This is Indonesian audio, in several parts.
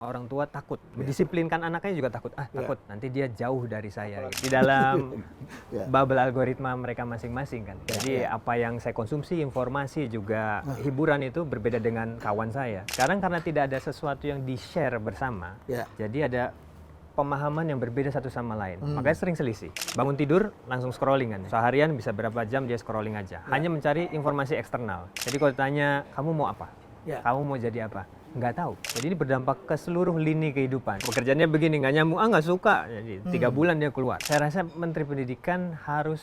Orang tua takut, mendisiplinkan anaknya juga takut. Takut nanti dia jauh dari saya. Di dalam bubble algoritma mereka masing-masing kan. Jadi apa yang saya konsumsi, informasi juga hiburan itu berbeda dengan kawan saya. Sekarang karena tidak ada sesuatu yang di-share bersama, jadi ada pemahaman yang berbeda satu sama lain. Makanya sering selisih. Bangun tidur langsung scrolling kan. Seharian bisa berapa jam dia scrolling aja. Hanya mencari informasi eksternal. Jadi kalau ditanya, kamu mau apa? Kamu mau jadi apa? Nggak tahu. Jadi ini berdampak ke seluruh lini kehidupan. Pekerjaannya begini, nggak nyambung, nggak suka. Jadi 3 bulan dia keluar. Saya rasa Menteri Pendidikan harus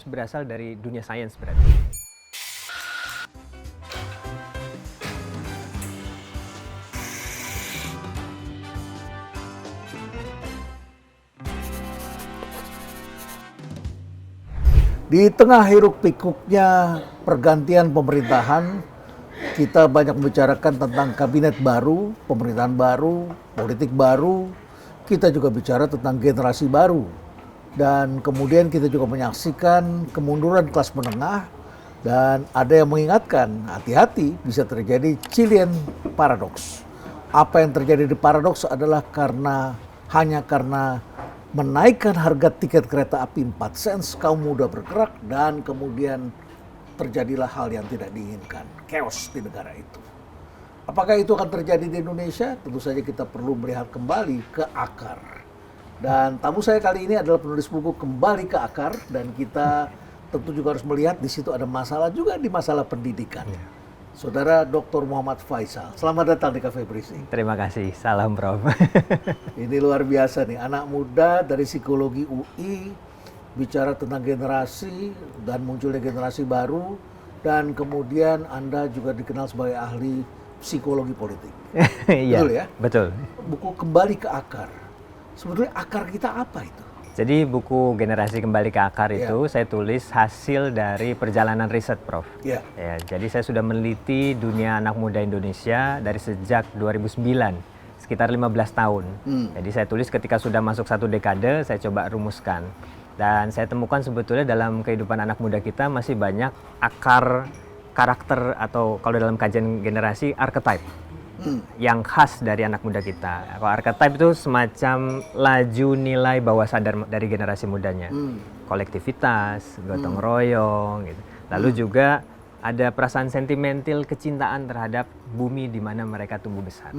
berasal dari dunia sains berarti. Di tengah hiruk pikuknya pergantian pemerintahan, kita banyak membicarakan tentang kabinet baru, pemerintahan baru, politik baru. Kita juga bicara tentang generasi baru. Dan kemudian kita juga menyaksikan kemunduran kelas menengah. Dan ada yang mengingatkan, hati-hati bisa terjadi Chilean paradox. Apa yang terjadi di paradoks adalah hanya karena menaikkan harga tiket kereta api 4 sen, kaum muda bergerak dan kemudian terjadilah hal yang tidak diinginkan, chaos di negara itu. Apakah itu akan terjadi di Indonesia? Tentu saja kita perlu melihat kembali ke akar. Dan tamu saya kali ini adalah penulis buku Kembali ke Akar, dan kita tentu juga harus melihat di situ ada masalah juga di masalah pendidikan. Saudara Dr. Muhammad Faisal, selamat datang di Cafe Briefing. Terima kasih, salam Prof. Ini luar biasa nih, anak muda dari psikologi UI, bicara tentang generasi dan munculnya generasi baru, dan kemudian Anda juga dikenal sebagai ahli psikologi politik. Betul ya? Betul. Buku Kembali ke Akar. Sebetulnya akar kita apa itu? Jadi buku Generasi Kembali ke Akar itu saya tulis hasil dari perjalanan riset, Prof. Ya, jadi saya sudah meneliti dunia anak muda Indonesia dari sejak 2009, sekitar 15 tahun. Jadi saya tulis ketika sudah masuk 1 dekade, saya coba rumuskan. Dan saya temukan sebetulnya dalam kehidupan anak muda kita masih banyak akar karakter, atau kalau dalam kajian generasi, archetype yang khas dari anak muda kita. Kalau archetype itu semacam laju nilai bawah sadar dari generasi mudanya. Kolektivitas, gotong royong, gitu. Lalu juga ada perasaan sentimental, kecintaan terhadap bumi di mana mereka tumbuh besar.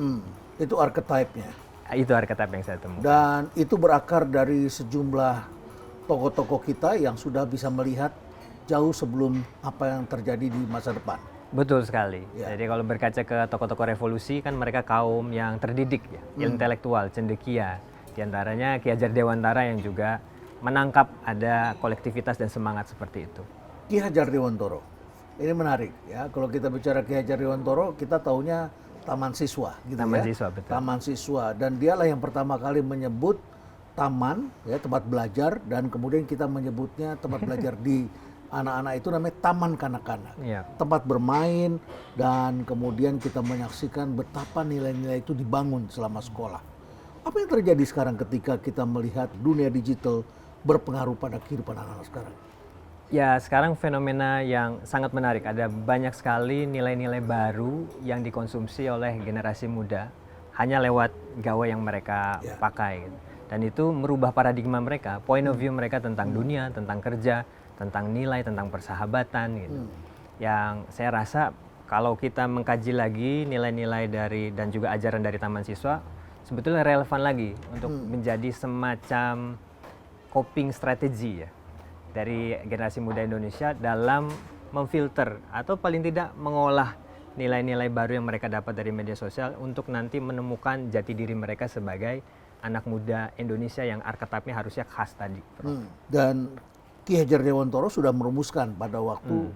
Itu archetype-nya. Itu archetype yang saya temukan. Dan itu berakar dari sejumlah tokoh-tokoh kita yang sudah bisa melihat jauh sebelum apa yang terjadi di masa depan. Betul sekali. Jadi kalau berkaca ke tokoh-tokoh revolusi, kan mereka kaum yang terdidik, intelektual, cendekia. Di antaranya Ki Hajar Dewantara yang juga menangkap ada kolektivitas dan semangat seperti itu. Ki Hajar Dewantara, ini menarik ya. Kalau kita bicara Ki Hajar Dewantara, kita taunya taman siswa, gitu. Taman siswa, betul. Taman siswa, dan dialah yang pertama kali menyebut taman, ya, tempat belajar, dan kemudian kita menyebutnya tempat belajar di anak-anak itu namanya taman kanak-kanak, tempat bermain, dan kemudian kita menyaksikan betapa nilai-nilai itu dibangun selama sekolah. Apa yang terjadi sekarang ketika kita melihat dunia digital berpengaruh pada kehidupan anak-anak sekarang? Ya, sekarang fenomena yang sangat menarik. Ada banyak sekali nilai-nilai baru yang dikonsumsi oleh generasi muda hanya lewat gawai yang mereka pakai. Dan itu merubah paradigma mereka, point of view mereka tentang dunia, tentang kerja, tentang nilai, tentang persahabatan, gitu. Yang saya rasa kalau kita mengkaji lagi nilai-nilai dari dan juga ajaran dari taman siswa, sebetulnya relevan lagi untuk menjadi semacam coping strategi ya dari generasi muda Indonesia dalam memfilter atau paling tidak mengolah nilai-nilai baru yang mereka dapat dari media sosial untuk nanti menemukan jati diri mereka sebagai anak muda Indonesia yang archetype-nya harusnya khas tadi. Dan Ki Hajar Dewantara sudah merumuskan pada waktu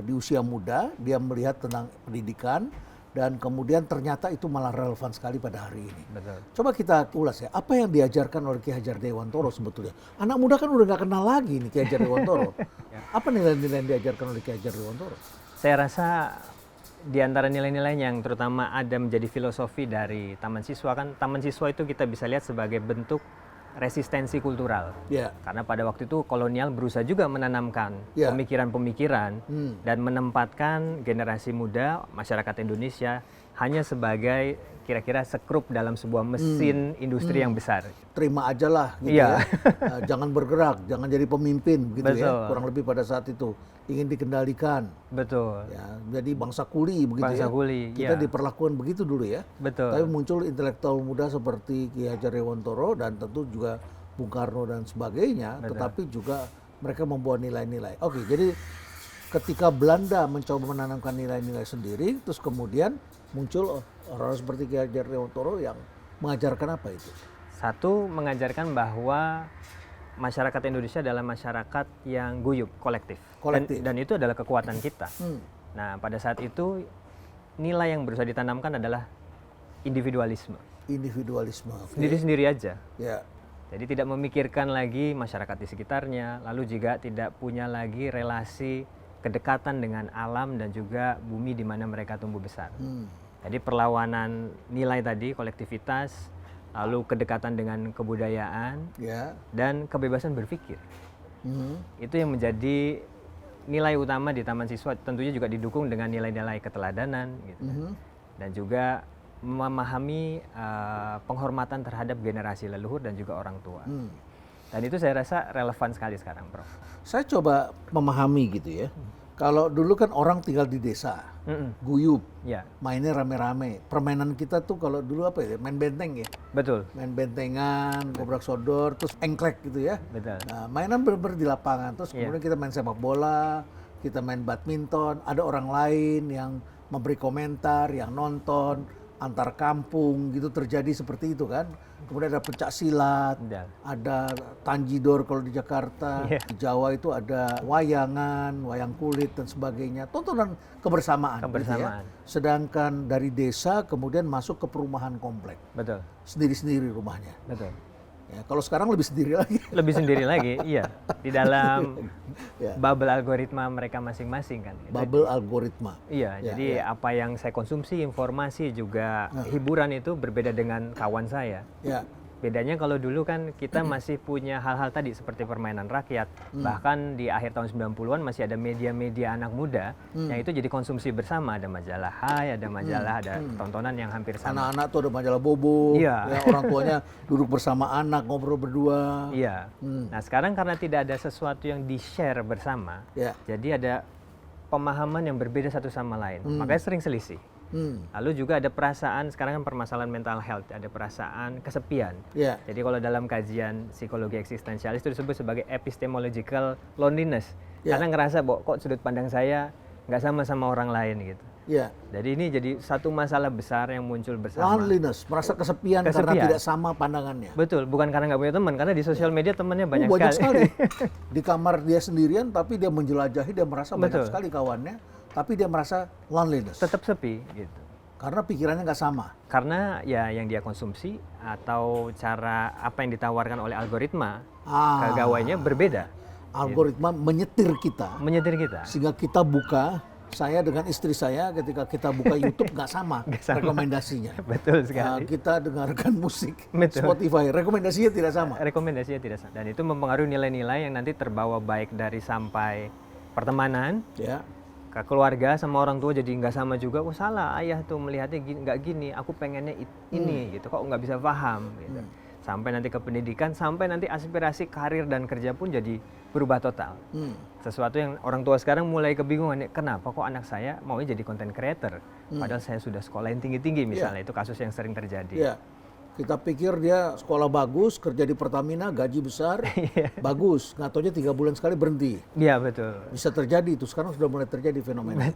di usia muda, dia melihat tentang pendidikan, dan kemudian ternyata itu malah relevan sekali pada hari ini. Betul. Coba kita ulas ya, apa yang diajarkan oleh Ki Hajar Dewantara sebetulnya? Anak muda kan udah nggak kenal lagi nih Ki Hajar Dewantara. Apa nilai-nilai yang diajarkan oleh Ki Hajar Dewantara? Saya rasa di antara nilai-nilainya yang terutama ada menjadi filosofi dari taman siswa, kan taman siswa itu kita bisa lihat sebagai bentuk resistensi kultural. Karena pada waktu itu kolonial berusaha juga menanamkan pemikiran-pemikiran dan menempatkan generasi muda masyarakat Indonesia hanya sebagai kira-kira sekrup dalam sebuah mesin industri yang besar. Terima aja lah gitu Iya. ya. Jangan bergerak, jangan jadi pemimpin gitu Betul. ya. Kurang lebih pada saat itu ingin dikendalikan. Betul. Ya, jadi bangsa kuli begitu Bangsa ya. kuli, Kita iya. diperlakukan begitu dulu ya. Betul. Tapi muncul intelektual muda seperti Ki Hajar Dewantara dan tentu juga Bung Karno dan sebagainya, Betul. tetapi juga mereka membawa nilai-nilai. Oke, jadi ketika Belanda mencoba menanamkan nilai-nilai sendiri, terus kemudian muncul orang-orang seperti Ki Hajar Dewantara yang mengajarkan apa itu? Satu, mengajarkan bahwa masyarakat Indonesia adalah masyarakat yang guyup, kolektif. Kolektif. Dan itu adalah kekuatan kita. Hmm. Nah, pada saat itu nilai yang berusaha ditanamkan adalah individualisme. Individualisme. Oke. Sendiri-sendiri aja. Ya. Jadi tidak memikirkan lagi masyarakat di sekitarnya, lalu juga tidak punya lagi relasi kedekatan dengan alam dan juga bumi di mana mereka tumbuh besar. Jadi perlawanan nilai tadi, kolektivitas, lalu kedekatan dengan kebudayaan, Ya. dan kebebasan berpikir. Itu yang menjadi nilai utama di Taman Siswa, tentunya juga didukung dengan nilai-nilai keteladanan gitu. Dan juga memahami penghormatan terhadap generasi leluhur dan juga orang tua. Dan itu saya rasa relevan sekali sekarang, Prof. Saya coba memahami gitu ya. Kalau dulu kan orang tinggal di desa, guyup, Ya, mainnya rame-rame. Permainan kita tuh kalau dulu apa ya, main benteng ya. betul, Main bentengan, gobrak sodor, terus engklek gitu ya. betul. Nah, mainan bener-bener di lapangan. Terus Iya. kemudian kita main sepak bola, kita main badminton, ada orang lain yang memberi komentar, yang nonton, antar kampung gitu terjadi seperti itu kan. Kemudian ada pencak silat, Betul. ada tanjidor kalau di Jakarta, Iya. di Jawa itu ada wayangan, wayang kulit dan sebagainya. Tontonan kebersamaan. gitu ya. Kebersamaan. Sedangkan dari desa kemudian masuk ke perumahan komplek, Betul, sendiri-sendiri rumahnya. betul. Ya, kalau sekarang lebih sendiri lagi. Lebih sendiri lagi, iya. Di dalam Ya. bubble algoritma mereka masing-masing kan. Bubble algoritma. Iya, Ya, jadi apa yang saya konsumsi, informasi juga hiburan itu berbeda dengan kawan saya. Ya, Bedanya kalau dulu kan kita masih punya hal-hal tadi seperti permainan rakyat. Bahkan di akhir tahun 90-an masih ada media-media anak muda yang itu jadi konsumsi bersama. Ada majalah Hai, ada majalah, ada tontonan yang hampir sama. anak-anak tuh ada majalah Bobo, Iya. ya, orang tuanya duduk bersama anak ngobrol berdua. Iya. Nah sekarang karena tidak ada sesuatu yang di-share bersama, Ya. jadi ada pemahaman yang berbeda satu sama lain. Makanya sering selisih. Lalu juga ada perasaan, sekarang kan permasalahan mental health, ada perasaan kesepian. Ya. Jadi kalau dalam kajian psikologi eksistensialis itu disebut sebagai epistemological loneliness. Ya. Karena ngerasa bahwa kok sudut pandang saya nggak sama orang lain gitu. Ya. Jadi ini jadi satu masalah besar yang muncul bersama. Loneliness, merasa kesepian, karena Kesepian. tidak sama pandangannya. Betul, bukan karena nggak punya teman, karena di sosial media temannya banyak, Banyak sekali. sekali. Di kamar dia sendirian, tapi dia menjelajahi, dia merasa banyak Betul. sekali kawannya, tapi dia merasa loneliness. Tetap sepi gitu. Karena pikirannya nggak sama. Karena ya yang dia konsumsi atau cara apa yang ditawarkan oleh algoritma ke gawainya berbeda. Algoritma menyetir kita, Menyetir kita. sehingga kita buka, saya dengan istri saya ketika kita buka YouTube nggak sama, sama. rekomendasinya. Betul sekali. Kita dengarkan musik Betul. Spotify, rekomendasinya tidak sama. Rekomendasinya tidak sama. Dan itu mempengaruhi nilai-nilai yang nanti terbawa baik dari sampai pertemanan, Ya, ke keluarga sama orang tua jadi nggak sama juga. Oh salah, ayah tuh melihatnya nggak gini, aku pengennya ini gitu, kok nggak bisa paham gitu. Sampai nanti ke pendidikan, sampai nanti aspirasi karir dan kerja pun jadi berubah total. Sesuatu yang orang tua sekarang mulai kebingungan, kenapa kok anak saya maunya jadi content creator, padahal saya sudah sekolah yang tinggi-tinggi misalnya. Itu kasus yang sering terjadi. ya. Kita pikir dia sekolah bagus, kerja di Pertamina, gaji besar, bagus. Nggak taunya 3 bulan sekali berhenti. Iya betul. Bisa terjadi itu, sekarang sudah mulai terjadi fenomena.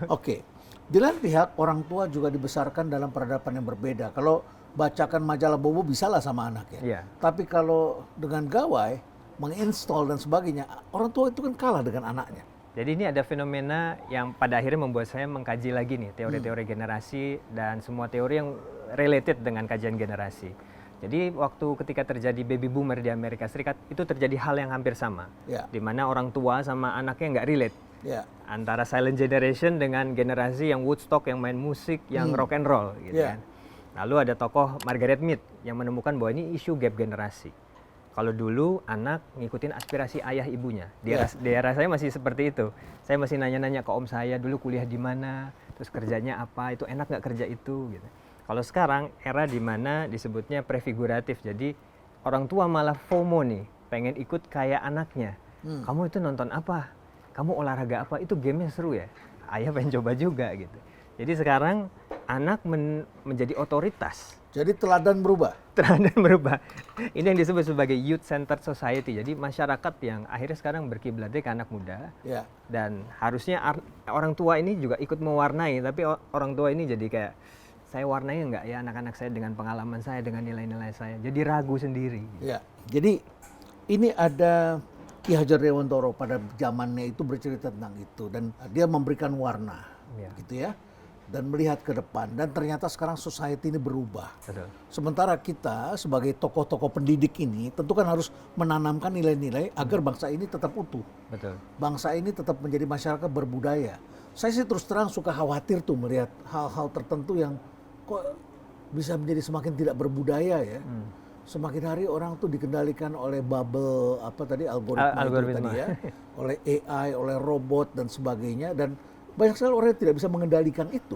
Oke, di lain pihak orang tua juga dibesarkan dalam peradaban yang berbeda. Kalau bacakan majalah Bobo bisalah sama anak ya. Iya. Tapi kalau dengan gawai, menginstall dan sebagainya, orang tua itu kan kalah dengan anaknya. Jadi ini ada fenomena yang pada akhirnya membuat saya mengkaji lagi nih teori-teori generasi dan semua teori yang related dengan kajian generasi. Jadi waktu ketika terjadi baby boomer di Amerika Serikat itu terjadi hal yang hampir sama, Ya. di mana orang tua sama anaknya nggak relate. Ya, Antara silent generation dengan generasi yang Woodstock, yang main musik, yang rock and roll gitu Yeah. kan. Lalu ada tokoh Margaret Mead yang menemukan bahwa ini isu gap generasi. Kalau dulu anak ngikutin aspirasi ayah ibunya. Di era saya masih seperti itu. Saya masih nanya-nanya ke om saya dulu kuliah di mana, terus kerjanya apa, itu enak nggak kerja itu gitu. Kalau sekarang era di mana disebutnya prefiguratif, jadi orang tua malah FOMO nih, pengen ikut kayak anaknya. Kamu itu nonton apa? Kamu olahraga apa? Itu gamenya seru ya? Ayah pengen coba juga gitu. Jadi sekarang anak menjadi otoritas. Jadi teladan berubah. Teladan berubah. Ini yang disebut sebagai youth centered society. Jadi masyarakat yang akhirnya sekarang berkiblatnya ke anak muda. Ya. Dan harusnya orang tua ini juga ikut mewarnai. Tapi orang tua ini jadi kayak, saya warnai nggak ya anak-anak saya dengan pengalaman saya, dengan nilai-nilai saya. Jadi ragu sendiri. Ya. Jadi ini ada Ki Hajar Dewantara pada zamannya itu bercerita tentang itu. Dan dia memberikan warna. Ya. Gitu ya. Dan melihat ke depan, dan ternyata sekarang society ini berubah. Betul. Sementara kita sebagai tokoh-tokoh pendidik ini tentu kan harus menanamkan nilai-nilai agar bangsa ini tetap utuh. Betul. Bangsa ini tetap menjadi masyarakat berbudaya. Saya sih terus terang suka khawatir tuh melihat hal-hal tertentu yang kok bisa menjadi semakin tidak berbudaya ya. Semakin hari orang tuh dikendalikan oleh bubble algoritma itu tadi ya, oleh AI, oleh robot dan sebagainya, dan banyak sekali orang yang tidak bisa mengendalikan itu.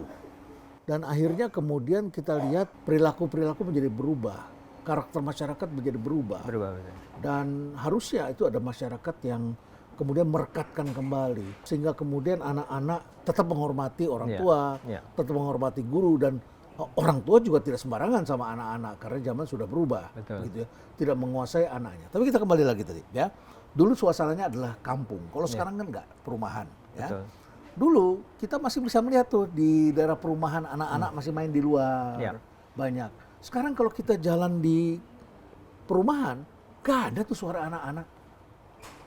Dan akhirnya kemudian kita lihat perilaku-perilaku menjadi berubah. Karakter masyarakat menjadi berubah. Dan harusnya itu ada masyarakat yang kemudian merekatkan kembali. Sehingga kemudian anak-anak tetap menghormati orang tua, tetap menghormati guru, dan orang tua juga tidak sembarangan sama anak-anak. Karena zaman sudah berubah. Gitu ya. Tidak menguasai anaknya. Tapi kita kembali lagi tadi ya. Dulu suasananya adalah kampung. Kalau sekarang kan enggak, perumahan. Ya. Dulu kita masih bisa melihat tuh di daerah perumahan anak-anak masih main di luar banyak. Sekarang kalau kita jalan di perumahan, gak ada tuh suara anak-anak.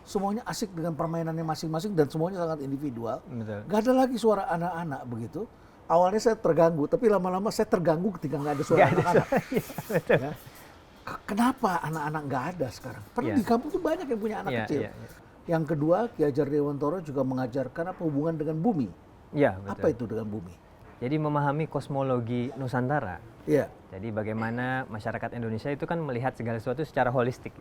Semuanya asik dengan permainannya masing-masing dan semuanya sangat individual. Gak ada lagi suara anak-anak begitu. Awalnya saya terganggu, tapi lama-lama saya terganggu ketika gak ada suara anak-anak. Ya. Kenapa anak-anak gak ada sekarang? Padahal di kampung tuh banyak yang punya anak kecil. Yang kedua, Ki Hajar Dewantara juga mengajarkan apa hubungan dengan bumi. Iya, betul. Apa itu dengan bumi? Jadi memahami kosmologi Nusantara. Iya. Jadi bagaimana masyarakat Indonesia itu kan melihat segala sesuatu secara holistik.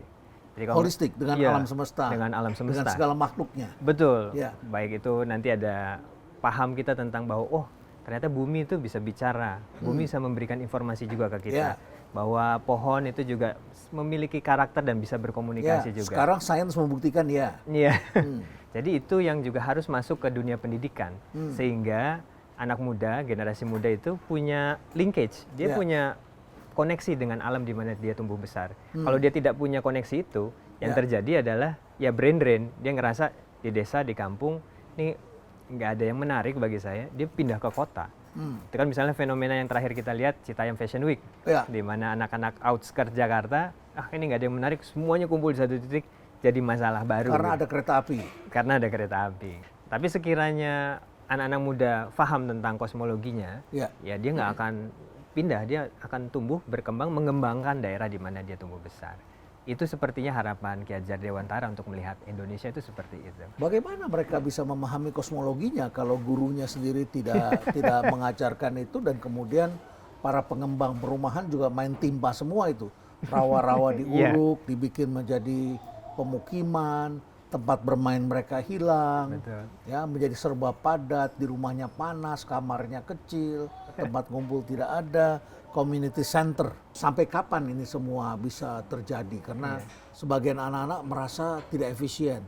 Jadi holistik dengan alam semesta. Dengan alam semesta. Dengan segala makhluknya. Betul. Ya. Baik itu nanti ada paham kita tentang bahwa ternyata bumi itu bisa bicara. Bumi bisa memberikan informasi juga ke kita. Bahwa pohon itu juga memiliki karakter dan bisa berkomunikasi juga. Sekarang sains membuktikan ya. Iya. Jadi itu yang juga harus masuk ke dunia pendidikan. Sehingga anak muda, generasi muda itu punya linkage. Dia punya koneksi dengan alam di mana dia tumbuh besar. Kalau dia tidak punya koneksi itu, yang terjadi adalah ya brain drain. Dia ngerasa di desa, di kampung, ini nggak ada yang menarik bagi saya, dia pindah ke kota. Itu kan misalnya fenomena yang terakhir kita lihat Citayam Fashion Week, di mana anak-anak outskirt Jakarta, ini nggak ada yang menarik, semuanya kumpul di satu titik, jadi masalah baru. Karena ada kereta api. Karena ada kereta api. Tapi sekiranya anak-anak muda paham tentang kosmologinya, ya dia nggak akan pindah, dia akan tumbuh, berkembang, mengembangkan daerah di mana dia tumbuh besar. Itu sepertinya harapan Ki Hajar Dewantara untuk melihat Indonesia itu seperti itu. Bagaimana mereka bisa memahami kosmologinya kalau gurunya sendiri tidak mengajarkan itu, dan kemudian para pengembang perumahan juga main timpa semua itu. Rawa-rawa diuruk, dibikin menjadi pemukiman, tempat bermain mereka hilang, ya menjadi serba padat, di rumahnya panas, kamarnya kecil, tempat ngumpul tidak ada. Community center. Sampai kapan ini semua bisa terjadi? Karena sebagian anak-anak merasa tidak efisien.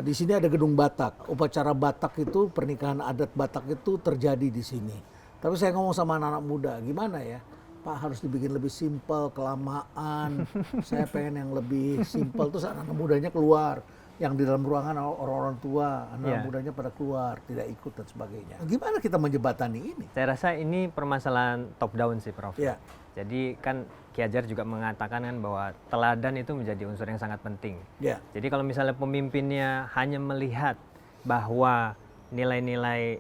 Di sini ada gedung Batak. Upacara Batak itu, pernikahan adat Batak itu terjadi di sini. Tapi saya ngomong sama anak-anak muda, gimana ya? Pak, harus dibikin lebih simpel, kelamaan. Saya pengen yang lebih simpel. Terus anak-anak mudanya keluar. Yang di dalam ruangan orang-orang tua, anak mudanya pada keluar, tidak ikut dan sebagainya. Gimana kita menjembatani ini? Saya rasa ini permasalahan top down sih, Prof. Ya. Jadi kan Ki Hajar juga mengatakan kan bahwa teladan itu menjadi unsur yang sangat penting. Ya. Jadi kalau misalnya pemimpinnya hanya melihat bahwa nilai-nilai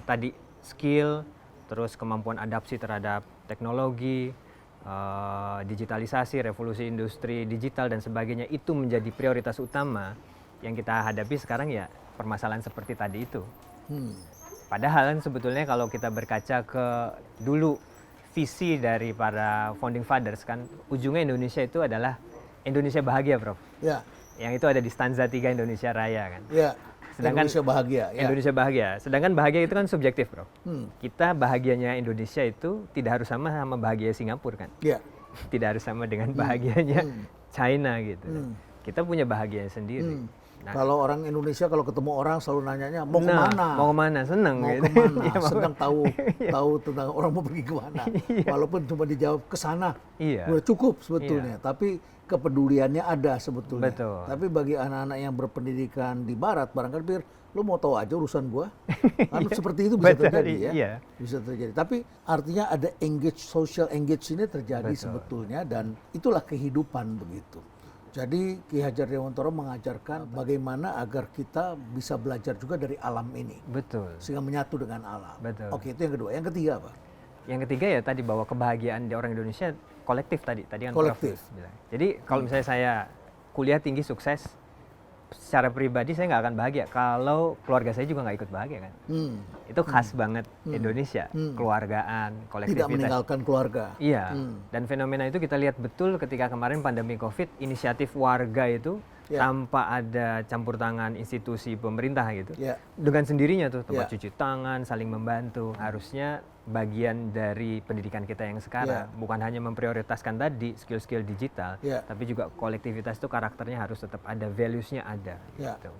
tadi skill, terus kemampuan adaptasi terhadap teknologi, digitalisasi, revolusi industri digital dan sebagainya itu menjadi prioritas utama yang kita hadapi sekarang, ya permasalahan seperti tadi itu. Padahal kan sebetulnya kalau kita berkaca ke dulu visi dari para founding fathers kan, ujungnya Indonesia itu adalah Indonesia bahagia, Prof. Ya. Yang itu ada di stanza 3 Indonesia Raya kan. Ya. Sedangkan Indonesia bahagia. Ya. Indonesia bahagia. Sedangkan bahagia itu kan subjektif, Prof. Hmm. Kita bahagianya Indonesia itu tidak harus sama bahagia Singapura kan. Ya. Tidak harus sama dengan bahagianya China gitu. Hmm. Kita punya bahagia sendiri. Nah, Kalau orang Indonesia kalau ketemu orang selalu nanyanya mau nah, kemana? mau kemana? Seneng Mau gitu. kemana? Iya, mau- Senang tahu tentang orang mau pergi kemana. Walaupun cuma dijawab ke sana, Iya. udah cukup sebetulnya. Tapi kepeduliannya ada sebetulnya. Betul. Tapi bagi anak-anak yang berpendidikan di Barat, barangkali pikir, lo mau tahu aja urusan gua. Kan seperti itu bisa Betul, terjadi ya. iya. Bisa terjadi. Tapi artinya ada social engage ini terjadi Betul. sebetulnya dan itulah kehidupan begitu. Jadi Ki Hajar Dewantara mengajarkan bagaimana agar kita bisa belajar juga dari alam ini Betul. sehingga menyatu dengan alam. Betul. Oke, itu yang kedua. Yang ketiga apa? Yang ketiga ya tadi bahwa kebahagiaan di orang Indonesia kolektif tadi kan Prof Kolektif. bilang. Jadi kalau misalnya saya kuliah tinggi sukses, secara pribadi saya nggak akan bahagia kalau keluarga saya juga nggak ikut bahagia kan. Itu khas banget Indonesia, keluargaan, Tidak kolektivitas. meninggalkan keluarga. Iya. Dan fenomena itu kita lihat betul ketika kemarin pandemi Covid, inisiatif warga itu Ya. tanpa ada campur tangan institusi pemerintah gitu. Ya. Dengan sendirinya tuh tempat Ya. cuci tangan, saling membantu. Harusnya bagian dari pendidikan kita yang sekarang bukan hanya memprioritaskan tadi skill-skill digital, Ya. tapi juga kolektivitas itu karakternya harus tetap ada, values-nya ada. Ya. Gitu.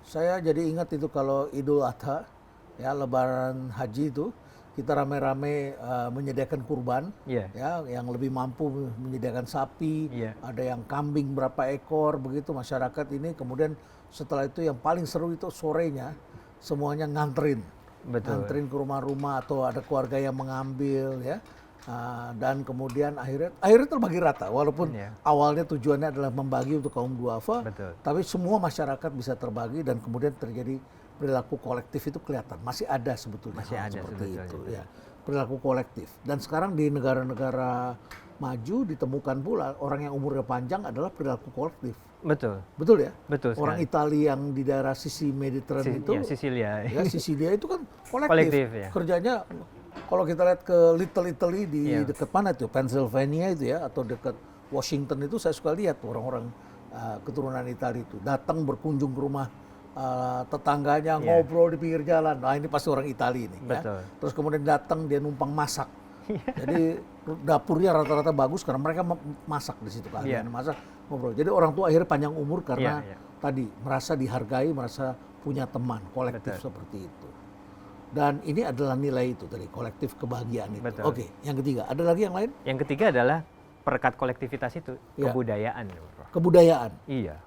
Saya jadi ingat itu kalau Idul Adha, ya Lebaran Haji itu kita rame-rame menyediakan kurban, Iya. ya yang lebih mampu menyediakan sapi, Iya. ada yang kambing berapa ekor begitu masyarakat ini. Kemudian setelah itu yang paling seru itu sorenya semuanya nganterin, Betul. nganterin ke rumah-rumah atau ada keluarga yang mengambil ya. Dan kemudian akhirnya terbagi rata walaupun Iya. awalnya tujuannya adalah membagi untuk kaum duafa, Betul. tapi semua masyarakat bisa terbagi dan kemudian terjadi perilaku kolektif itu kelihatan masih ada sebetulnya Masih hal ada seperti sebetulnya. itu ya, perilaku kolektif. Dan sekarang di negara-negara maju ditemukan pula orang yang umurnya panjang adalah perilaku kolektif. Betul. Betul ya? Betul Orang sekali. Italia yang di daerah sisi Mediterranean itu Ya, Sisilia. ya Sisilia itu kan kolektif. Kolektif, ya. Kerjanya kalau kita lihat ke Little Italy di Iya. dekat mana itu Pennsylvania itu ya atau dekat Washington itu saya suka lihat orang-orang keturunan Italia itu datang berkunjung ke rumah tetangganya ngobrol di pinggir jalan. Nah ini pasti orang Italia ini. Betul. Ya. Terus kemudian datang dia numpang masak. Jadi dapurnya rata-rata bagus karena mereka masak di situ kan. Masak ngobrol. Jadi orang tua akhirnya panjang umur karena tadi merasa dihargai, merasa punya teman kolektif seperti itu. Dan ini adalah nilai itu tadi kolektif kebahagiaan itu. Betul. Oke, yang ketiga ada lagi yang lain? Yang ketiga adalah perekat kolektivitas itu, kebudayaan. Prof. Kebudayaan. Iya.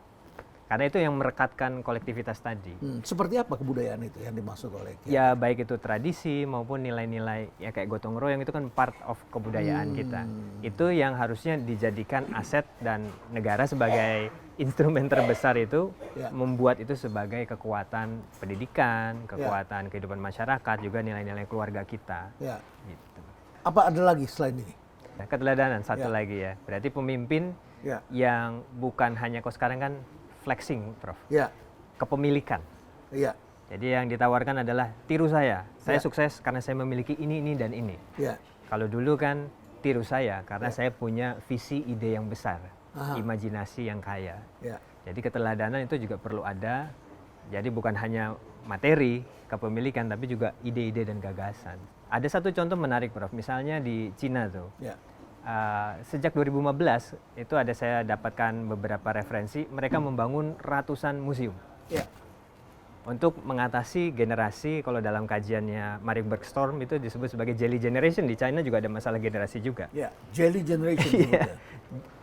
Karena itu yang merekatkan kolektivitas tadi. Seperti apa kebudayaan itu yang dimaksud oleh Kiai? Ya baik itu tradisi maupun nilai-nilai ya kayak gotong royong itu kan part of kebudayaan kita. Itu yang harusnya dijadikan aset dan negara sebagai instrumen terbesar itu membuat itu sebagai kekuatan pendidikan, kekuatan kehidupan masyarakat, juga nilai-nilai keluarga kita. Ya. Gitu. Apa ada lagi selain ini? Keteladanan satu lagi ya. Berarti pemimpin yang bukan hanya kok sekarang kan flexing, Prof. Ya. Kepemilikan. Iya. Jadi yang ditawarkan adalah tiru saya. Saya sukses karena saya memiliki ini dan ini. Ya. Kalau dulu kan tiru saya karena saya punya visi ide yang besar, imajinasi yang kaya. Ya. Jadi keteladanan itu juga perlu ada. Jadi bukan hanya materi kepemilikan tapi juga ide-ide dan gagasan. Ada satu contoh menarik, Prof. Misalnya di Cina tuh. Ya. Sejak 2015 itu ada saya dapatkan beberapa referensi, mereka membangun ratusan museum untuk mengatasi generasi, kalau dalam kajiannya Marie Bergstorm itu disebut sebagai jelly generation. Di China juga ada masalah generasi juga. Ya, jelly generation.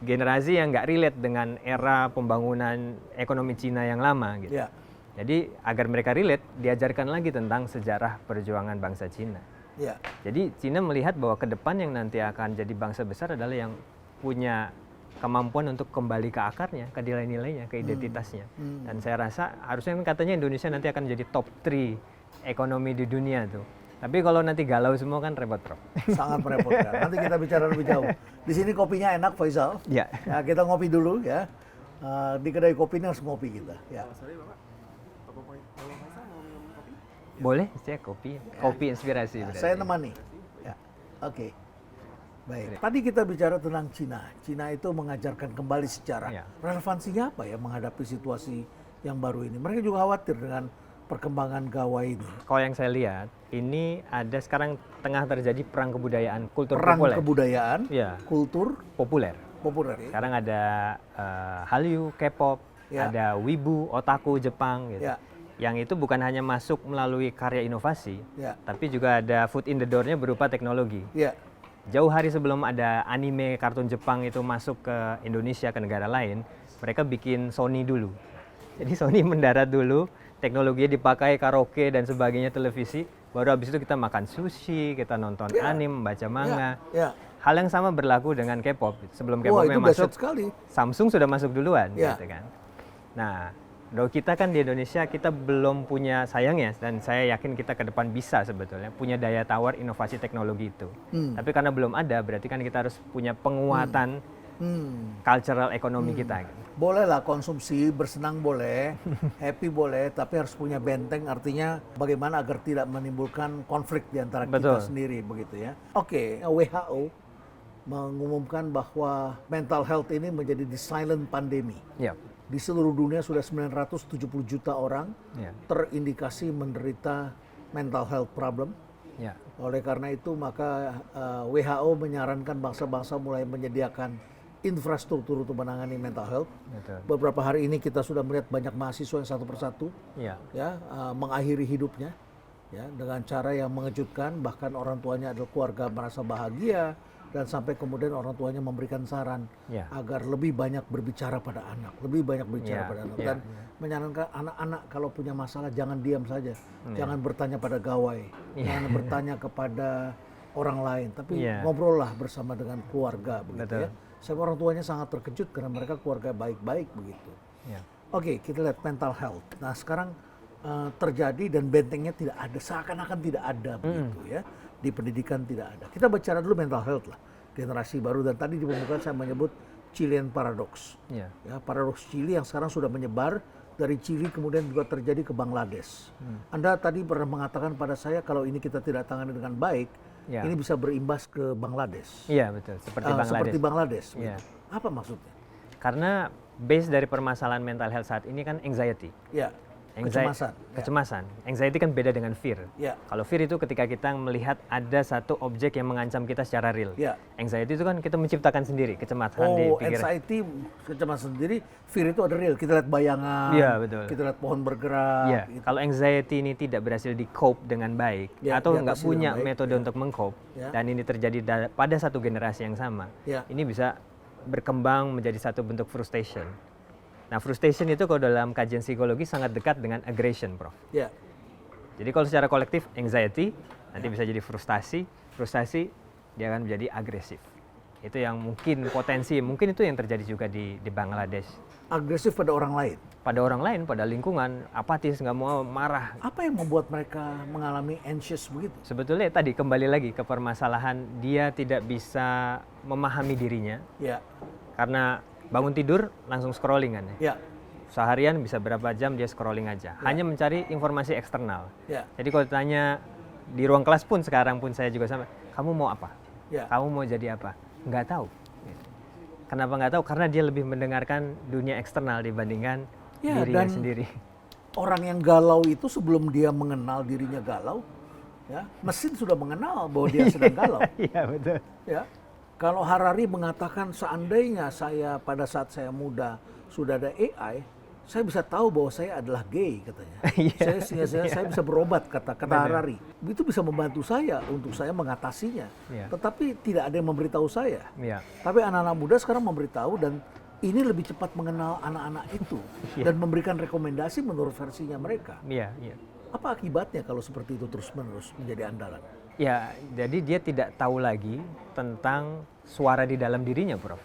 Generasi yang nggak relate dengan era pembangunan ekonomi Cina yang lama gitu. Ya. Jadi agar mereka relate, diajarkan lagi tentang sejarah perjuangan bangsa Cina. Ya. Jadi Cina melihat bahwa ke depan yang nanti akan jadi bangsa besar adalah yang punya kemampuan untuk kembali ke akarnya, ke nilai-nilainya, ke identitasnya. Dan saya rasa harusnya kan katanya Indonesia nanti akan jadi top 3 ekonomi di dunia tuh. Tapi kalau nanti galau semua kan repot, Prof. Sangat merepotkan. Nanti kita bicara lebih jauh. Di sini kopinya enak, Faisal. Ya. Ya, kita ngopi dulu ya. Di kedai kopi ini harus ngopi kita. Ya. Sorry Bapak, Bapak Faisal mau minum kopi? Boleh, saya kopi. Kopi inspirasi. Ya, berarti. saya nemani. Ya. Oke. Baik. Tadi kita bicara tentang Cina. Cina itu mengajarkan kembali sejarah. Ya. Relevansinya apa ya menghadapi situasi yang baru ini? Mereka juga khawatir dengan perkembangan gawai ini? Kalau yang saya lihat, ini ada sekarang tengah terjadi perang kebudayaan, kultur Perang populer. kebudayaan, Ya, kultur populer. populer. Ya? Sekarang ada Hallyu, K-pop, Ya. ada Wibu, Otaku, Jepang gitu. Ya. Yang itu bukan hanya masuk melalui karya inovasi, Ya. tapi juga ada foot in the door-nya berupa teknologi. Ya. Jauh hari sebelum ada anime kartun Jepang itu masuk ke Indonesia, ke negara lain, mereka bikin Sony dulu. Jadi Sony mendarat dulu, teknologinya dipakai karaoke dan sebagainya, televisi, baru habis itu kita makan sushi, kita nonton Ya. anime, baca manga. Ya. Hal yang sama berlaku dengan K-pop. Sebelum Wah, K-popnya itu masuk, dahsyat sekali. Samsung sudah masuk duluan, Ya. gitu kan. Nah, kalau kita kan di Indonesia kita belum punya, sayangnya, dan saya yakin kita ke depan bisa sebetulnya punya daya tawar inovasi teknologi itu. Tapi karena belum ada, berarti kan kita harus punya penguatan cultural ekonomi kita. Gitu. Boleh lah konsumsi, bersenang boleh, happy boleh, tapi harus punya benteng, artinya bagaimana agar tidak menimbulkan konflik di antara kita Betul. sendiri, begitu ya. Oke, WHO mengumumkan bahwa mental health ini menjadi the silent pandemi. Ya, Di seluruh dunia sudah 970 juta orang ya, terindikasi menderita mental health problem. ya, Oleh karena itu maka WHO menyarankan bangsa-bangsa mulai menyediakan infrastruktur untuk menangani mental health. betul. Beberapa hari ini kita sudah melihat banyak mahasiswa yang satu persatu Ya, mengakhiri hidupnya ya dengan cara yang mengejutkan, bahkan orang tuanya adalah keluarga merasa bahagia dan sampai kemudian orang tuanya memberikan saran ya, agar lebih banyak berbicara pada anak, lebih banyak berbicara Ya, pada anak ya, dan menyarankan anak-anak kalau punya masalah jangan diam saja, jangan bertanya pada gawai, jangan bertanya kepada orang lain, tapi Ya. ngobrol lah bersama dengan keluarga begitu Betul. ya. Saya orang tuanya sangat terkejut karena mereka keluarga baik-baik begitu. ya, Oke, kita lihat mental health. Nah sekarang terjadi dan bentengnya tidak ada, seakan-akan tidak ada begitu ya. Di pendidikan tidak ada. Kita bicara dulu mental health lah, generasi baru, dan tadi di pembukaan saya menyebut Chilean Paradox. ya, Ya, paradoks Chili yang sekarang sudah menyebar dari Chili kemudian juga terjadi ke Bangladesh. Anda tadi pernah mengatakan pada saya kalau ini kita tidak tangani dengan baik, Ya. ini bisa berimbas ke Bangladesh. Iya, betul. Seperti Bangladesh. Seperti Bangladesh. Iya. begitu. Apa maksudnya? Karena base dari permasalahan mental health saat ini kan anxiety. Ya, kecemasan. Ya. Kecemasan. Anxiety kan beda dengan fear. Ya. Kalau fear itu ketika kita melihat ada satu objek yang mengancam kita secara real. Ya. Anxiety itu kan kita menciptakan sendiri kecemasan di Oh, pikiran. anxiety kecemasan sendiri, fear itu ada real. Kita lihat bayangan, Iya, betul. kita lihat pohon bergerak. Iya, gitu. kalau anxiety ini tidak berhasil di cope dengan baik Ya, atau nggak diatasi punya dengan baik, metode ya. untuk meng-cope Ya. dan ini terjadi pada satu generasi yang sama, Ya. ini bisa berkembang menjadi satu bentuk frustration. Nah, frustration itu kalau dalam kajian psikologi sangat dekat dengan aggression, Prof. Ya, Jadi kalau secara kolektif anxiety nanti bisa jadi frustasi, frustasi dia akan menjadi agresif. Itu yang mungkin potensi, mungkin itu yang terjadi juga di Bangladesh. agresif pada orang lain. Pada orang lain, pada lingkungan, apatis, nggak mau marah. Apa yang membuat mereka mengalami anxious begitu? Sebetulnya tadi kembali lagi ke permasalahan dia tidak bisa memahami dirinya Ya, karena bangun tidur langsung scrolling kan ya. ya, Seharian bisa berapa jam dia scrolling aja, hanya mencari informasi eksternal. ya, Jadi kalau ditanya di ruang kelas pun sekarang pun saya juga sama, kamu mau apa? ya. Kamu mau jadi apa? Nggak tahu. Kenapa nggak tahu? Karena dia lebih mendengarkan dunia eksternal dibandingkan Ya, dirinya dan sendiri. Orang yang galau itu sebelum dia mengenal dirinya galau, ya, mesin sudah mengenal bahwa dia sedang galau. Iya betul. Ya, kalau Harari mengatakan seandainya saya pada saat saya muda sudah ada AI, saya bisa tahu bahwa saya adalah gay katanya. Iya, Saya bisa berobat kata Harari. Itu bisa membantu saya untuk saya mengatasinya. Iya. Tetapi tidak ada yang memberitahu saya. Iya. Tapi anak-anak muda sekarang memberitahu dan ini lebih cepat mengenal anak-anak itu dan memberikan rekomendasi menurut versinya mereka. Iya, iya. Apa akibatnya kalau seperti itu terus-menerus menjadi andalan? Ya, jadi dia tidak tahu lagi tentang suara di dalam dirinya, Prof.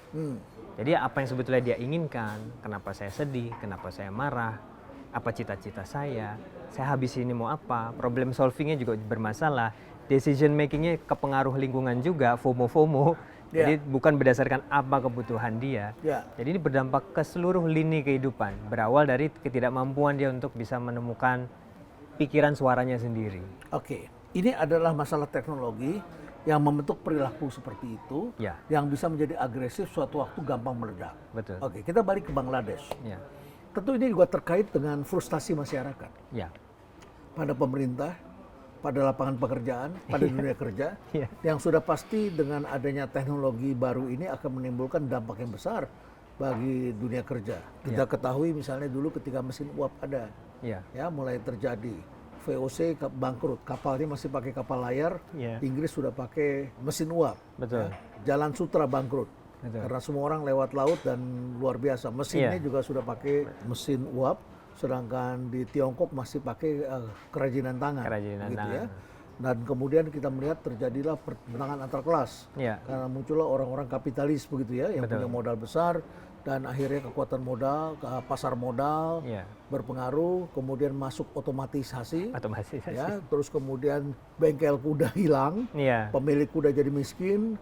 Jadi apa yang sebetulnya dia inginkan, kenapa saya sedih, kenapa saya marah, apa cita-cita saya habis ini mau apa, problem solvingnya juga bermasalah, decision makingnya kepengaruh lingkungan juga, FOMO. Ya. Jadi bukan berdasarkan apa kebutuhan dia. Ya. Jadi ini berdampak ke seluruh lini kehidupan, berawal dari ketidakmampuan dia untuk bisa menemukan pikiran suaranya sendiri. Oke, ini adalah masalah teknologi yang membentuk perilaku seperti itu, Ya. yang bisa menjadi agresif suatu waktu gampang meledak. Betul. Oke, kita balik ke Bangladesh. Ya. Tentu ini juga terkait dengan frustasi masyarakat. Ya. pada pemerintah, pada lapangan pekerjaan, pada dunia kerja, yang sudah pasti dengan adanya teknologi baru ini akan menimbulkan dampak yang besar bagi dunia kerja. Kita ketahui misalnya dulu ketika mesin uap ada, ya mulai terjadi VOC bangkrut, kapalnya masih pakai kapal layar, Inggris sudah pakai mesin uap. Betul. Jalan Sutra bangkrut. Karena semua orang lewat laut dan luar biasa. Mesinnya juga sudah pakai mesin uap, sedangkan di Tiongkok masih pakai kerajinan tangan. Ya. Dan kemudian kita melihat terjadilah pertentangan antar kelas. Karena muncullah orang-orang kapitalis begitu ya, yang punya modal besar, dan akhirnya kekuatan modal, pasar modal berpengaruh, kemudian masuk otomatisasi. Ya, terus kemudian bengkel kuda hilang, pemilik kuda jadi miskin.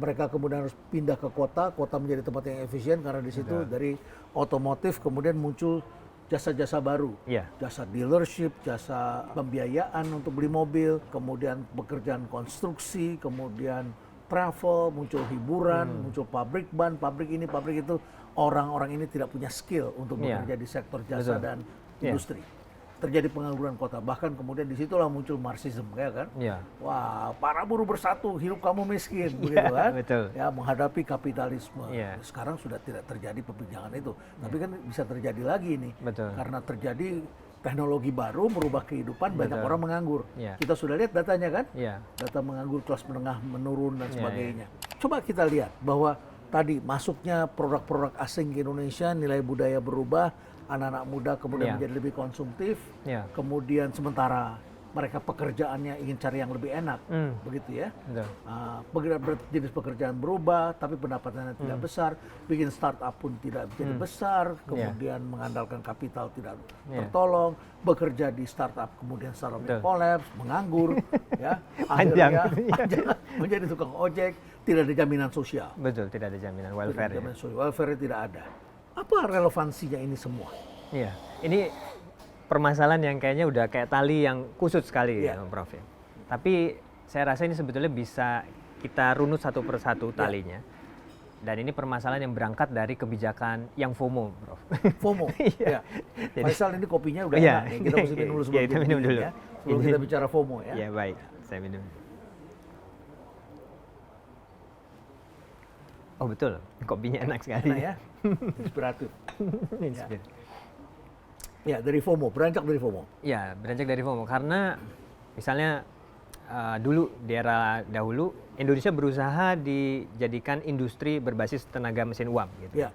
Mereka kemudian harus pindah ke kota menjadi tempat yang efisien karena di situ dari otomotif kemudian muncul jasa-jasa baru, jasa dealership, jasa pembiayaan untuk beli mobil, kemudian pekerjaan konstruksi, kemudian travel, muncul hiburan, muncul pabrik ban, pabrik ini, pabrik itu. Orang-orang ini tidak punya skill untuk bekerja di sektor jasa dan industri. Terjadi pengangguran kota, bahkan kemudian disitulah muncul Marxisme, ya kan? Wah, para buruh bersatu, hidup kamu miskin, begitu kan? Ya, menghadapi kapitalisme. Sekarang sudah tidak terjadi perbincangan itu, tapi kan bisa terjadi lagi nih, karena terjadi teknologi baru merubah kehidupan, banyak orang menganggur. Kita sudah lihat datanya kan? Data menganggur kelas menengah menurun dan sebagainya. Coba kita lihat bahwa tadi masuknya produk-produk asing ke Indonesia, nilai budaya berubah, anak-anak muda kemudian menjadi lebih konsumtif, kemudian sementara mereka pekerjaannya ingin cari yang lebih enak, begitu ya. Jenis pekerjaan berubah, tapi pendapatannya tidak besar, bikin startup pun tidak jadi besar, kemudian mengandalkan kapital tidak tertolong, bekerja di startup kemudian startupnya kolaps, menganggur, ya, akhirnya menjadi tukang ojek, tidak ada jaminan sosial. Betul, tidak ada jaminan welfare. Welfare tidak ada. Apa relevansinya ini semua? Ini permasalahan yang kayaknya udah kayak tali yang kusut sekali, Prof. Tapi saya rasa ini sebetulnya bisa kita runut satu persatu talinya. Dan ini permasalahan yang berangkat dari kebijakan yang FOMO, Prof. FOMO. Faisal, ini kopinya udah enak nih. Kita mesti minum dulu sebelum minum dulu. Ya. Sebelum kita bicara FOMO ya. Ya baik, saya minum. Oh betul, kopinya enak sekali. Enak ya, inspiratif. Ya, dari FOMO, beranjak dari FOMO. Ya, beranjak dari FOMO karena misalnya dulu di era dahulu Indonesia berusaha dijadikan industri berbasis tenaga mesin uap gitu.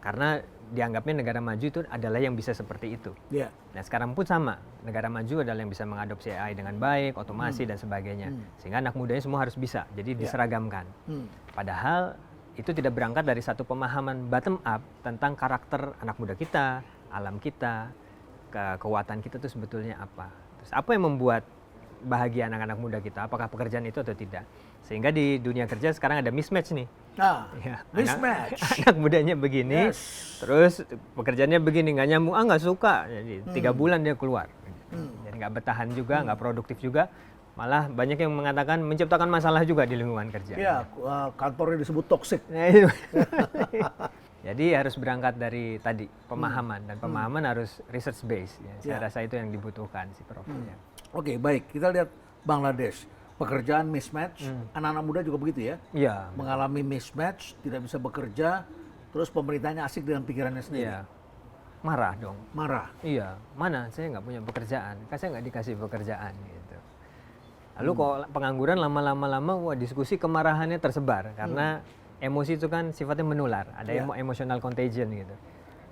Karena dianggapnya negara maju itu adalah yang bisa seperti itu. Nah sekarang pun sama, negara maju adalah yang bisa mengadopsi AI dengan baik, otomasi dan sebagainya. Sehingga anak mudanya semua harus bisa, jadi diseragamkan. Padahal itu tidak berangkat dari satu pemahaman bottom up tentang karakter anak muda kita, alam kita, kekuatan kita itu sebetulnya apa. Terus apa yang membuat bahagia anak-anak muda kita, apakah pekerjaan itu atau tidak. Sehingga di dunia kerja sekarang ada mismatch nih. Mismatch. Anak mudanya begini, terus pekerjaannya begini, nggak nyambung, nggak suka. Jadi 3 bulan dia keluar. Jadi nggak bertahan juga, nggak produktif juga. Malah banyak yang mengatakan menciptakan masalah juga di lingkungan kerja. Kantornya disebut toksik. Jadi harus berangkat dari tadi pemahaman, dan pemahaman harus research based. Saya rasa itu yang dibutuhkan sih, Prof. Oke, baik. Kita lihat Bangladesh. Pekerjaan mismatch, anak-anak muda juga begitu ya? Mengalami mismatch, tidak bisa bekerja, terus pemerintahnya asik dengan pikirannya sendiri. Marah dong. Marah? Iya, mana saya nggak punya pekerjaan, kan saya nggak dikasih pekerjaan gitu. Lalu kok pengangguran lama-lama diskusi kemarahannya tersebar, karena emosi itu kan sifatnya menular, ada emotional contagion gitu.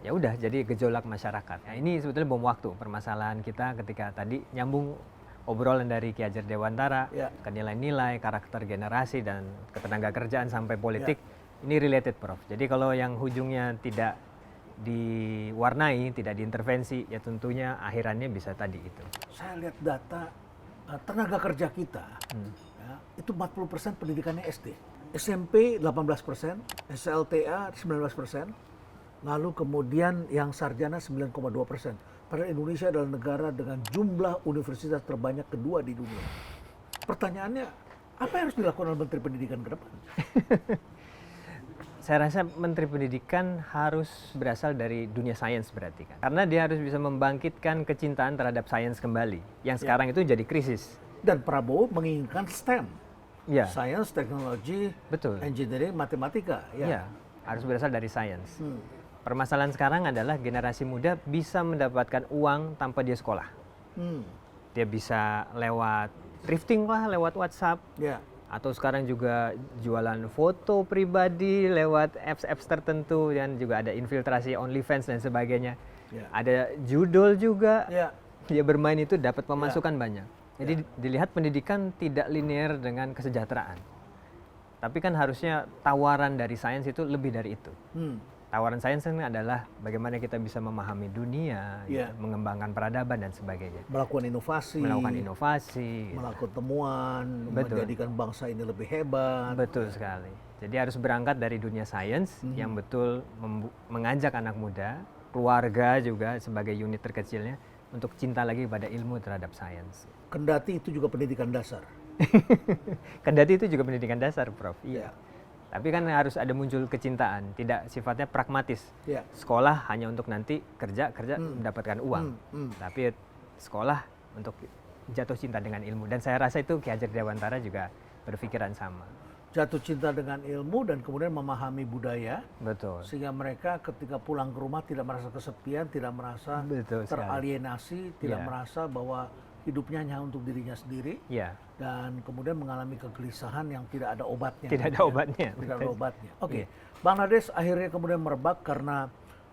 Ya udah, jadi gejolak masyarakat. Nah, ini sebetulnya bom waktu permasalahan kita ketika tadi nyambung obrolan dari Ki Hajar Dewantara ke nilai-nilai, karakter generasi, dan ketenaga kerjaan sampai politik, ini related, Prof. Jadi kalau yang ujungnya tidak diwarnai, tidak diintervensi, ya tentunya akhirannya bisa tadi itu. Saya lihat data tenaga kerja kita, itu 40% pendidikannya SD. SMP 18%, SLTA 19%, lalu kemudian yang sarjana 9,2%. Padahal Indonesia adalah negara dengan jumlah universitas terbanyak kedua di dunia. Pertanyaannya, apa yang harus dilakukan oleh Menteri Pendidikan ke depan? saya rasa Menteri Pendidikan harus berasal dari dunia sains berarti kan. Karena dia harus bisa membangkitkan kecintaan terhadap sains kembali. Yang sekarang itu jadi krisis. Dan Prabowo menginginkan STEM. Ya, Science, Technology, betul. Engineering, Matematika. Ya, harus berasal dari sains. Permasalahan sekarang adalah generasi muda bisa mendapatkan uang tanpa dia sekolah. Dia bisa lewat thrifting lah, lewat WhatsApp. Ya. Atau sekarang juga jualan foto pribadi lewat apps-apps tertentu, dan juga ada infiltrasi OnlyFans dan sebagainya. Ya. Ada judul juga. Ya. Dia bermain itu dapat pemasukan banyak. Jadi dilihat pendidikan tidak linear dengan kesejahteraan. Tapi kan harusnya tawaran dari sains itu lebih dari itu. Tawaran sains kan adalah bagaimana kita bisa memahami dunia, gitu, mengembangkan peradaban dan sebagainya. Melakukan inovasi. Gitu. Melakukan temuan, Betul. menjadikan bangsa ini lebih hebat. Betul sekali. Jadi harus berangkat dari dunia sains yang betul mengajak anak muda, keluarga juga sebagai unit terkecilnya untuk cinta lagi pada ilmu terhadap sains. Kendati itu juga pendidikan dasar. Kendati itu juga pendidikan dasar, Prof. Iya. Tapi kan harus ada muncul kecintaan, tidak sifatnya pragmatis. Ya. Sekolah hanya untuk nanti kerja mendapatkan uang. Tapi sekolah untuk jatuh cinta dengan ilmu. Dan saya rasa itu Ki Hajar Dewantara juga berpikiran sama. Jatuh cinta dengan ilmu dan kemudian memahami budaya. Betul. Sehingga mereka ketika pulang ke rumah tidak merasa kesepian, tidak merasa teralienasi, tidak merasa bahwa hidupnya hanya untuk dirinya sendiri. Ya. Dan kemudian mengalami kegelisahan yang tidak ada obatnya. Tidak ada obatnya. Tidak ada obatnya. Oke. Bangladesh akhirnya kemudian merebak karena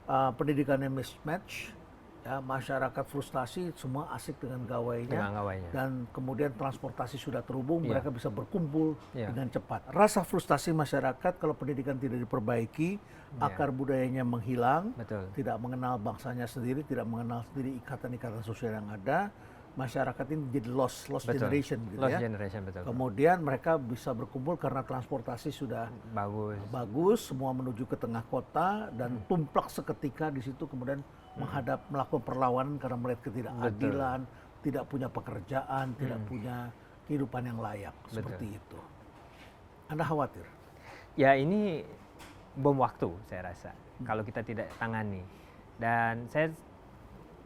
pendidikannya mismatch. Ya, masyarakat frustasi, semua asik dengan gawainya. Dan kemudian transportasi sudah terhubung, mereka bisa berkumpul dengan cepat. Rasa frustasi masyarakat kalau pendidikan tidak diperbaiki, akar budayanya menghilang, tidak mengenal bangsanya sendiri, tidak mengenal sendiri ikatan-ikatan sosial yang ada. Masyarakat ini jadi lost generation gitu ya. Kemudian mereka bisa berkumpul karena transportasi sudah bagus, semua menuju ke tengah kota dan tumplak seketika di situ, kemudian melakukan perlawanan karena melihat ketidakadilan, tidak punya pekerjaan, tidak punya kehidupan yang layak, seperti itu. Anda khawatir? Ya, ini bom waktu saya rasa kalau kita tidak tangani. Dan saya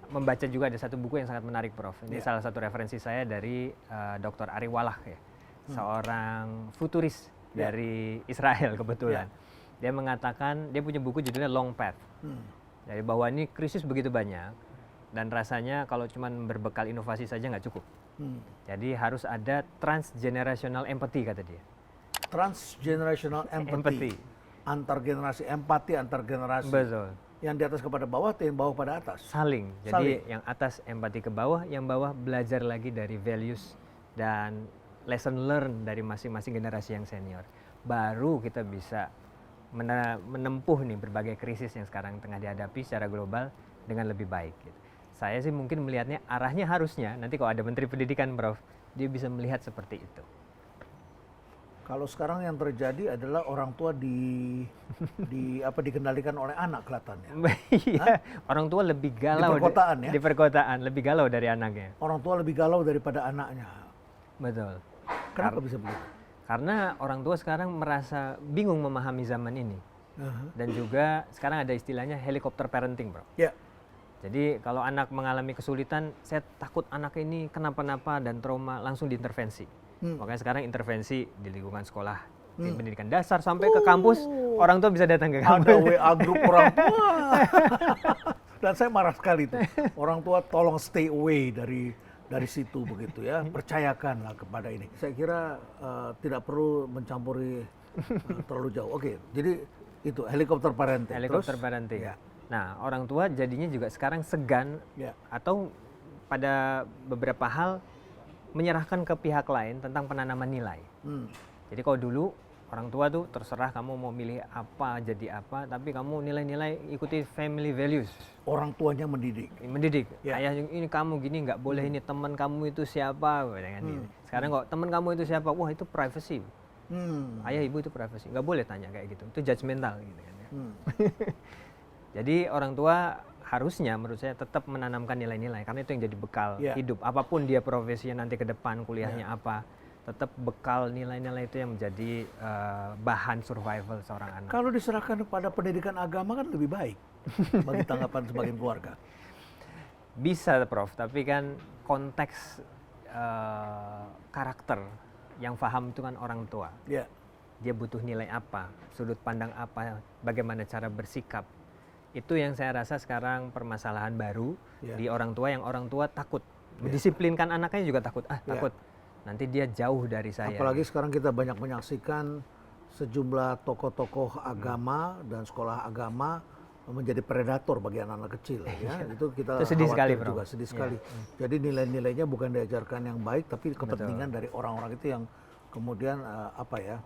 membaca juga ada satu buku yang sangat menarik, Prof. Ini salah satu referensi saya dari Dr. Ari Wallach ya, seorang futuris dari Israel kebetulan. Dia mengatakan, dia punya buku judulnya Long Path. Jadi bahwa ini krisis begitu banyak dan rasanya kalau cuma berbekal inovasi saja nggak cukup. Jadi harus ada transgenerational empathy, kata dia. Transgenerational empathy. Antar generasi, empati antar generasi. Betul. Yang di atas kepada bawah, yang bawah pada atas. Saling. Jadi yang atas empati ke bawah, yang bawah belajar lagi dari values dan lesson learn dari masing-masing generasi yang senior. Baru kita bisa menempuh nih berbagai krisis yang sekarang tengah dihadapi secara global dengan lebih baik. Gitu. Saya sih mungkin melihatnya arahnya harusnya nanti kalau ada Menteri Pendidikan, Prof, dia bisa melihat seperti itu. Kalau sekarang yang terjadi adalah orang tua dikendalikan oleh anak kelihatannya. Iya, orang tua lebih galau di perkotaan ya. Di perkotaan lebih galau dari anaknya. Orang tua lebih galau daripada anaknya. Betul. Kenapa bisa begitu? Karena orang tua sekarang merasa bingung memahami zaman ini. Dan juga sekarang ada istilahnya helikopter parenting, Bro. Ya. Jadi kalau anak mengalami kesulitan, saya takut anak ini kenapa-napa dan trauma, langsung diintervensi. Makanya sekarang intervensi di lingkungan sekolah, di pendidikan dasar sampai ke kampus, orang tua bisa datang ke kampus. Ada WA grup orang tua. Dan saya marah sekali tuh. Orang tua tolong stay away dari situ begitu ya. Percayakanlah kepada ini. Saya kira tidak perlu mencampuri terlalu jauh. Oke, jadi itu helikopter parenting. Helikopter parenting. Ya. Nah, orang tua jadinya juga sekarang segan atau pada beberapa hal menyerahkan ke pihak lain tentang penanaman nilai. Jadi kalau dulu orang tua tuh terserah kamu mau milih apa, jadi apa, tapi kamu nilai-nilai ikuti family values. Orang tuanya mendidik. Mendidik. Ayah ini kamu gini nggak boleh, ini teman kamu itu siapa, Sekarang kok teman kamu itu siapa, wah itu privacy. Ayah ibu itu privacy, nggak boleh tanya kayak gitu. Itu judgmental gitu kan. Jadi orang tua harusnya menurut saya tetap menanamkan nilai-nilai karena itu yang jadi bekal hidup. Apapun dia profesinya nanti ke depan, kuliahnya apa, tetap bekal nilai-nilai itu yang menjadi bahan survival seorang anak. Kalau diserahkan kepada pendidikan agama kan lebih baik bagi tanggapan sebagian keluarga. Bisa, Prof, tapi kan konteks karakter yang paham itu kan orang tua. Ya. Dia butuh nilai apa, sudut pandang apa, bagaimana cara bersikap. Itu yang saya rasa sekarang permasalahan baru di orang tua, yang orang tua takut. Mendisiplinkan anaknya juga takut. Takut. Nanti dia jauh dari saya. Apalagi sekarang kita banyak menyaksikan sejumlah tokoh-tokoh agama dan sekolah agama menjadi predator bagi anak-anak kecil. Ya. Itu kita itu sedih sekali, khawatir juga, sedih sekali. Jadi nilai-nilainya bukan diajarkan yang baik, tapi kepentingan dari orang-orang itu yang kemudian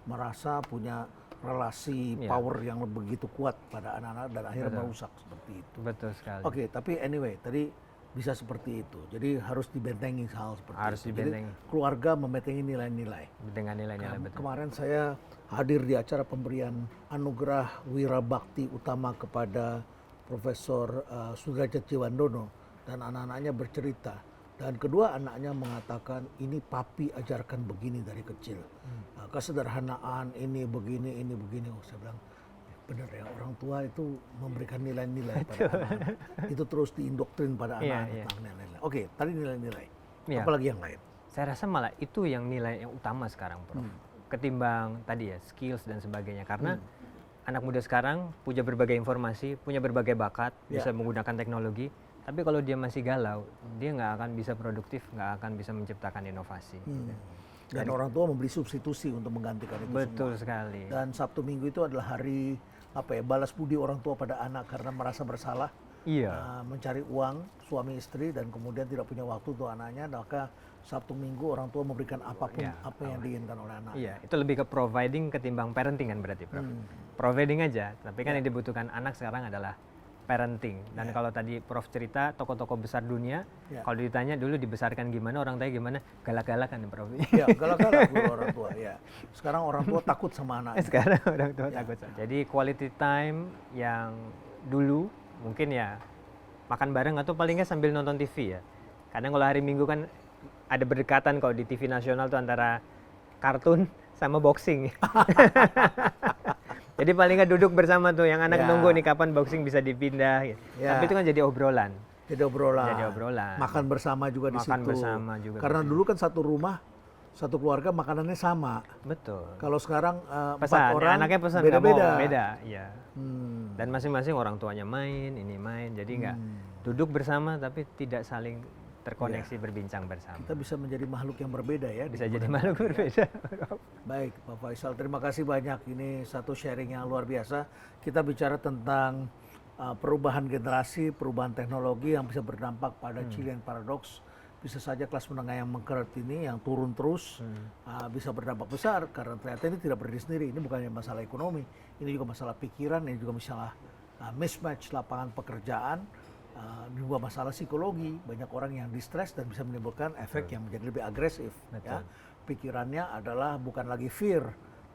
merasa punya relasi power yang begitu kuat pada anak-anak dan akhirnya merusak seperti itu. Betul sekali. Oke, tapi anyway tadi bisa seperti itu. Jadi harus dibentengi hal seperti harus itu. dibentengi. Jadi keluarga membentengi nilai-nilai. Dengan nilai-nilai betul. Kemarin saya hadir di acara pemberian anugerah Wirabakti Utama kepada Profesor Sudrajat Jiwandono dan anak-anaknya bercerita. Dan kedua anaknya mengatakan, ini papi ajarkan begini dari kecil. Kesederhanaan ini begini. Oh, saya bilang, benar ya, orang tua itu memberikan nilai-nilai pada anak-anak. Itu terus diindoktrin pada anak-anak tentang nilai-nilai. Oke, tadi nilai-nilai. Apalagi yang lain? Saya rasa malah itu yang nilai yang utama sekarang, Prof. Ketimbang tadi ya, skills dan sebagainya. Karena anak muda sekarang punya berbagai informasi, punya berbagai bakat, bisa menggunakan teknologi. Tapi kalau dia masih galau, dia nggak akan bisa produktif, nggak akan bisa menciptakan inovasi. Dan orang tua membeli substitusi untuk menggantikan itu semua. Betul sekali. Dan Sabtu Minggu itu adalah hari balas budi orang tua pada anak karena merasa bersalah. Iya. Mencari uang suami istri dan kemudian tidak punya waktu untuk anaknya, maka Sabtu Minggu orang tua memberikan apapun apa yang diinginkan oleh anak. Iya, itu lebih ke providing ketimbang parenting kan berarti, Prof. Providing aja, tapi kan yang dibutuhkan anak sekarang adalah parenting. Dan kalau tadi Prof cerita tokoh-tokoh besar dunia, kalau ditanya dulu dibesarkan gimana, orang tanya gimana, galak-galakan ya, Prof. Iya, galak-galak dulu orang tua. Ya. Sekarang orang tua takut sama anaknya. Sekarang orang tua takut. Jadi quality time yang dulu mungkin ya makan bareng atau paling nggak sambil nonton TV ya. Kadang kalau hari Minggu kan ada berdekatan kalau di TV nasional tuh antara kartun sama boxing. Jadi paling nggak duduk bersama tuh, yang anak nunggu nih kapan boxing bisa dipindah. Gitu. Tapi itu kan jadi obrolan. Jadi obrolan. Jadi obrolan. Makan bersama juga di situ. Makan bersama juga. Karena dulu kan satu rumah, satu keluarga makanannya sama. Betul. Kalau sekarang pesan, 4 orang anaknya pesan beda-beda. Beda, iya. Dan masing-masing orang tuanya main, ini main. Jadi nggak duduk bersama tapi tidak saling terkoneksi berbincang bersama. Kita bisa menjadi makhluk yang berbeda ya. Bisa jadi makhluk berbeda. Baik, Pak Faisal, terima kasih banyak. Ini satu sharing yang luar biasa. Kita bicara tentang perubahan generasi, perubahan teknologi yang bisa berdampak pada Chilean Paradox. Bisa saja kelas menengah yang mengkerut ini, yang turun terus, bisa berdampak besar karena ternyata ini tidak berdiri sendiri. Ini bukan hanya masalah ekonomi, ini juga masalah pikiran, ini juga masalah mismatch lapangan pekerjaan, juga masalah psikologi. Banyak orang yang distress dan bisa menimbulkan efek yang menjadi lebih agresif. Ya. Pikirannya adalah bukan lagi fear,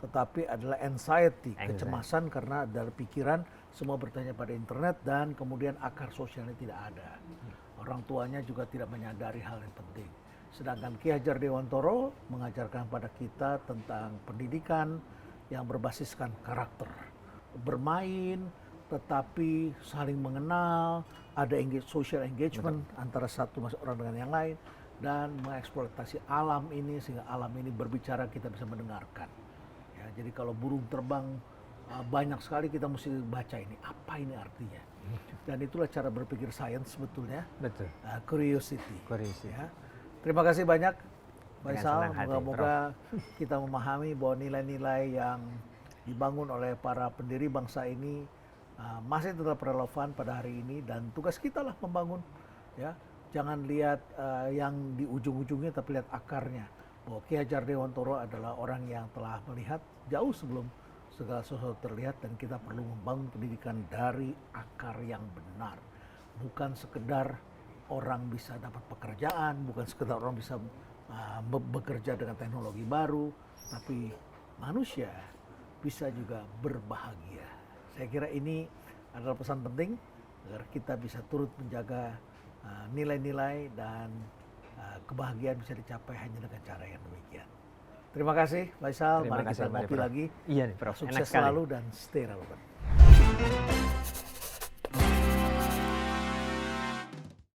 tetapi adalah anxiety, kecemasan karena dari pikiran semua bertanya pada internet dan kemudian akar sosialnya tidak ada. Orang tuanya juga tidak menyadari hal yang penting. Sedangkan Ki Hajar Dewantoro mengajarkan pada kita tentang pendidikan yang berbasiskan karakter. Bermain, tetapi saling mengenal, ada social engagement antara satu orang dengan yang lain, dan mengeksploitasi alam ini sehingga alam ini berbicara, kita bisa mendengarkan. Ya, jadi kalau burung terbang banyak sekali, kita mesti baca ini, apa ini artinya. Dan itulah cara berpikir sains sebetulnya. Betul. Curiosity. Ya. Terima kasih banyak, Faisal. Moga-moga kita memahami bahwa nilai-nilai yang dibangun oleh para pendiri bangsa ini masih tetap relevan pada hari ini, dan tugas kita lah membangun. Ya, jangan lihat yang di ujung-ujungnya, tapi lihat akarnya. Bahwa Ki Hajar Dewantoro adalah orang yang telah melihat jauh sebelum segala sesuatu terlihat, dan kita perlu membangun pendidikan dari akar yang benar. Bukan sekedar orang bisa dapat pekerjaan, bukan sekedar orang bisa bekerja dengan teknologi baru, tapi manusia bisa juga berbahagia. Saya kira ini adalah pesan penting agar kita bisa turut menjaga nilai-nilai dan kebahagiaan bisa dicapai hanya dengan cara yang demikian. Terima kasih, Faisal. Terima Mari kasih, kita Pak ngopi Prof. lagi. Iya nih, Prof. Enak Sukses sekali. selalu dan stay relevan.